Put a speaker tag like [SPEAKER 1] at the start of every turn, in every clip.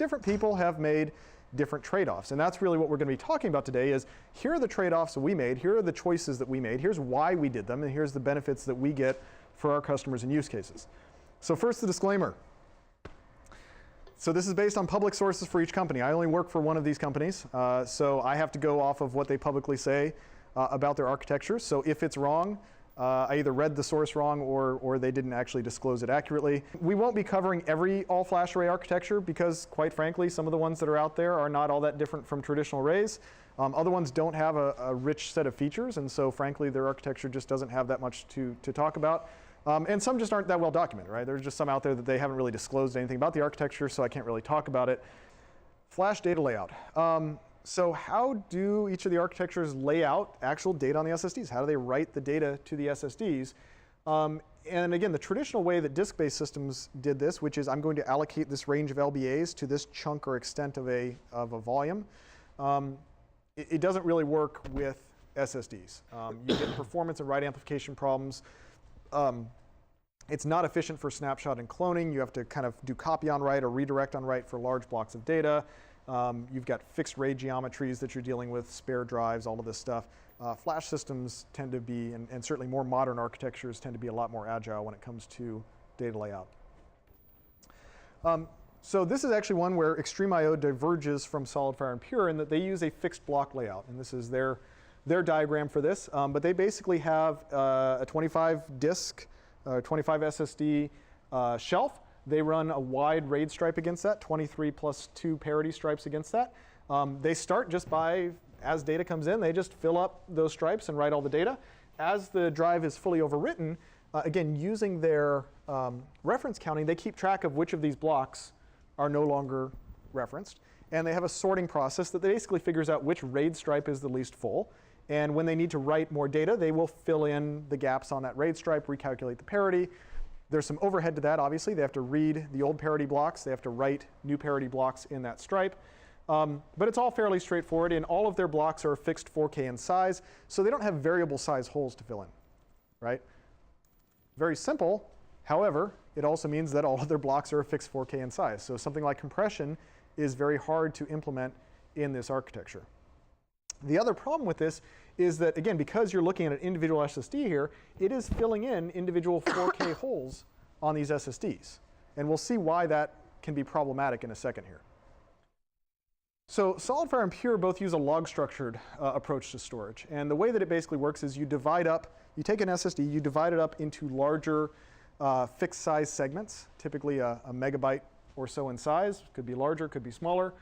[SPEAKER 1] different people have made different trade-offs. And that's really what we're going to be talking about today is here are the trade-offs that we made, here are the choices that we made, here's why we did them, and here's the benefits that we get for our customers and use cases. So first, the disclaimer. So this is based on public sources for each company. I only work for one of these companies, so I have to go off of what they publicly say about their architecture. So if it's wrong, I either read the source wrong or they didn't actually disclose it accurately. We won't be covering every all-flash array architecture because, quite frankly, some of the ones that are out there are not all that different from traditional arrays. Other ones don't have a rich set of features, and so, frankly, their architecture just doesn't have that much to talk about. And some just aren't that well documented, right? There's just some out there that they haven't really disclosed anything about the architecture, so I can't really talk about it. Flash data layout. So how do each of the architectures lay out actual data on the SSDs? How do they write the data to the SSDs? And again, the traditional way that disk-based systems did this, which is I'm going to allocate this range of LBAs to this chunk or extent of a volume, it doesn't really work with SSDs. You get performance and write amplification problems. It's not efficient for snapshot and cloning. You have to kind of do copy on write or redirect on write for large blocks of data. You've got fixed RAID geometries that you're dealing with, spare drives, all of this stuff. Flash systems tend to be, and certainly more modern architectures tend to be a lot more agile when it comes to data layout. So this is actually one where XtremIO diverges from SolidFire and Pure in that they use a fixed block layout. And this is their diagram for this. But they basically have a 25 disk, 25 SSD shelf. They run a wide RAID stripe against that, 23 plus 2 parity stripes against that. They start just by, as data comes in, they just fill up those stripes and write all the data. As the drive is fully overwritten, again, using their reference counting, they keep track of which of these blocks are no longer referenced. And they have a sorting process that basically figures out which RAID stripe is the least full. And when they need to write more data, they will fill in the gaps on that RAID stripe, recalculate the parity. There's some overhead to that, obviously. They have to read the old parity blocks. They have to write new parity blocks in that stripe. But it's all fairly straightforward, and all of their blocks are fixed 4K in size, so they don't have variable size holes to fill in, right? Very simple. However, it also means that all of their blocks are a fixed 4K in size. So something like compression is very hard to implement in this architecture. The other problem with this is that, again, because you're looking at an individual SSD here, it is filling in individual 4K holes on these SSDs. And we'll see why that can be problematic in a second here. So SolidFire and Pure both use a log-structured approach to storage. And the way that it basically works is you divide up, you take an SSD, you divide it up into larger fixed size segments, typically a megabyte or so in size. Could be larger, could be smaller.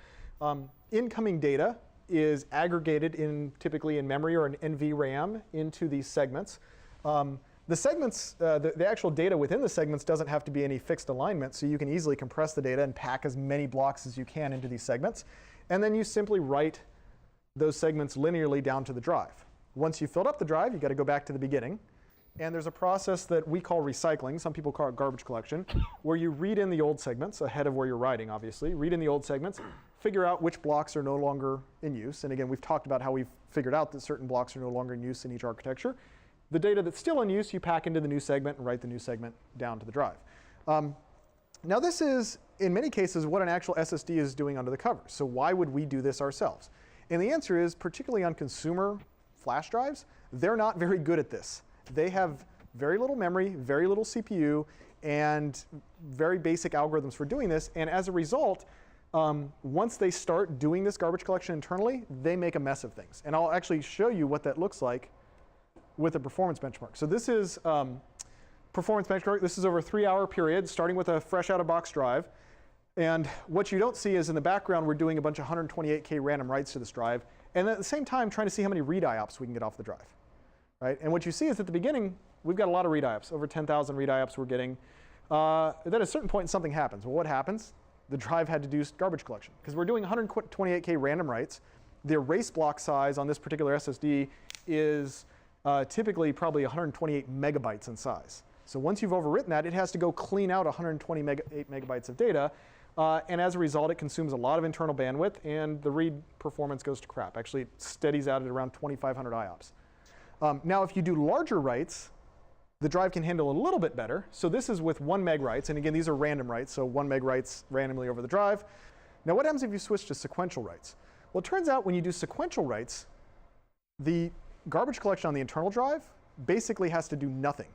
[SPEAKER 1] Incoming data is aggregated typically in memory or an NVRAM into these segments. The segments, the actual data within the segments doesn't have to be any fixed alignment, so you can easily compress the data and pack as many blocks as you can into these segments. And then you simply write those segments linearly down to the drive. Once you've filled up the drive, you've got to go back to the beginning. And there's a process that we call recycling, some people call it garbage collection, where you read in the old segments, ahead of where you're writing, obviously. Read in the old segments, figure out which blocks are no longer in use. And again, we've talked about how we've figured out that certain blocks are no longer in use in each architecture. The data that's still in use, you pack into the new segment and write the new segment down to the drive. Now this is, in many cases, what an actual SSD is doing under the covers. So why would we do this ourselves? And the answer is, particularly on consumer flash drives, they're not very good at this. They have very little memory, very little CPU, and very basic algorithms for doing this. And as a result, once they start doing this garbage collection internally, they make a mess of things. And I'll actually show you what that looks like with a performance benchmark. So this is performance benchmark. This is over a 3-hour period, starting with a fresh out-of-box drive. And what you don't see is in the background, we're doing a bunch of 128K random writes to this drive, and at the same time, trying to see how many read IOPS we can get off the drive. Right? And what you see is at the beginning, we've got a lot of read IOPS, over 10,000 read IOPS we're getting. Then at a certain point, something happens. Well, what happens? The drive had to do garbage collection. Because we're doing 128K random writes. The erase block size on this particular SSD is typically probably 128 megabytes in size. So once you've overwritten that, it has to go clean out 128 megabytes of data. And as a result, it consumes a lot of internal bandwidth, and the read performance goes to crap. Actually, it steadies out at around 2,500 IOPS. Now, if you do larger writes, the drive can handle a little bit better. So this is with 1 meg writes. And again, these are random writes, so 1 meg writes randomly over the drive. Now what happens if you switch to sequential writes? Well, it turns out when you do sequential writes, the garbage collection on the internal drive basically has to do nothing.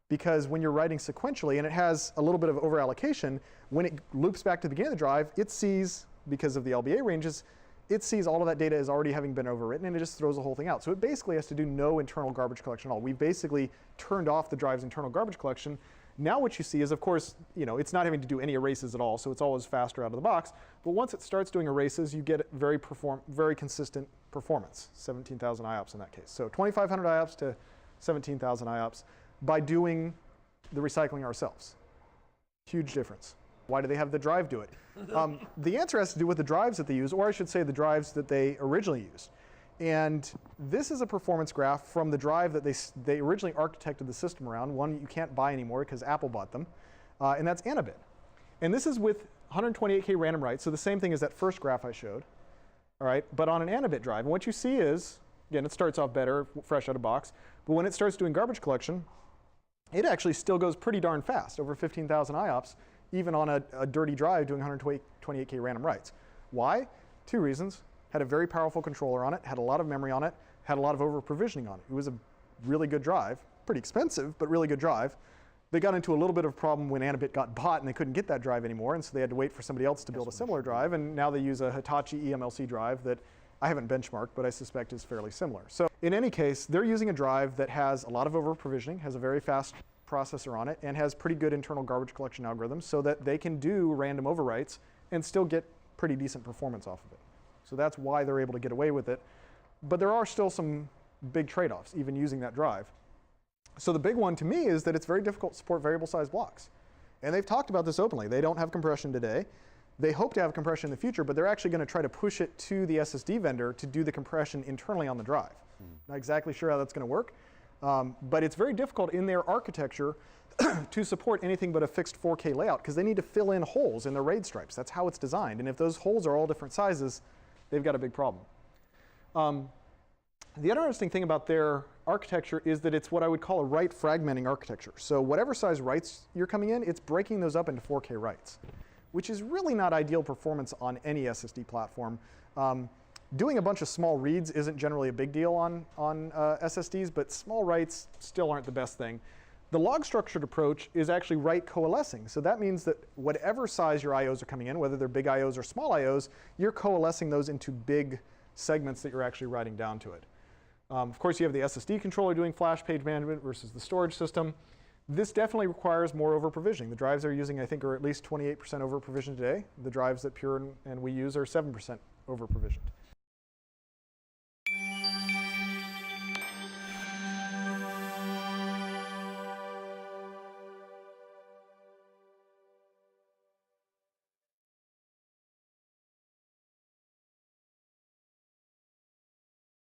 [SPEAKER 1] Because when you're writing sequentially, and it has a little bit of overallocation, when it loops back to the beginning of the drive, it sees, because of the LBA ranges, it sees all of that data as already having been overwritten, and it just throws the whole thing out. So it basically has to do no internal garbage collection at all. We've basically turned off the drive's internal garbage collection. Now what you see is, of course, it's not having to do any erases at all, so it's always faster out of the box. But once it starts doing erases, you get very consistent performance, 17,000 IOPS in that case. So 2,500 IOPS to 17,000 IOPS by doing the recycling ourselves. Huge difference. Why do they have the drive do it? The answer has to do with the drives that they use, or I should say the drives that they originally used. And this is a performance graph from the drive that they originally architected the system around, one you can't buy anymore because Apple bought them, and that's Anabit. And this is with 128K random writes, so the same thing as that first graph I showed, all right, but on an Anabit drive. And what you see is, again, it starts off better, fresh out of box, but when it starts doing garbage collection, it actually still goes pretty darn fast, over 15,000 IOPS, even on a dirty drive doing 128K random writes. Why? Two reasons. Had a very powerful controller on it, had a lot of memory on it, had a lot of over-provisioning on it. It was a really good drive, pretty expensive, but really good drive. They got into a little bit of a problem when Anabit got bought and they couldn't get that drive anymore, and so they had to wait for somebody else to build a similar drive, and now they use a Hitachi eMLC drive that I haven't benchmarked, but I suspect is fairly similar. So in any case, they're using a drive that has a lot of over-provisioning, has a very fast processor on it, and has pretty good internal garbage collection algorithms so that they can do random overwrites and still get pretty decent performance off of it. So that's why they're able to get away with it. But there are still some big trade-offs, even using that drive. So the big one to me is that it's very difficult to support variable size blocks. And they've talked about this openly. They don't have compression today. They hope to have compression in the future, but they're actually going to try to push it to the SSD vendor to do the compression internally on the drive. Not exactly sure how that's going to work, but it's very difficult in their architecture to support anything but a fixed 4K layout because they need to fill in holes in their RAID stripes. That's how it's designed. And if those holes are all different sizes, they've got a big problem. The other interesting thing about their architecture is that it's what I would call a write fragmenting architecture. So whatever size writes you're coming in, it's breaking those up into 4K writes, which is really not ideal performance on any SSD platform. Doing a bunch of small reads isn't generally a big deal on SSDs, but small writes still aren't the best thing. The log structured approach is actually write coalescing. So that means that whatever size your IOs are coming in, whether they're big IOs or small IOs, you're coalescing those into big segments that you're actually writing down to it. Of course, you have the SSD controller doing flash page management versus the storage system. This definitely requires more over-provisioning. The drives they're using, I think, are at least 28% over-provisioned today. The drives that Pure and we use are 7% over-provisioned.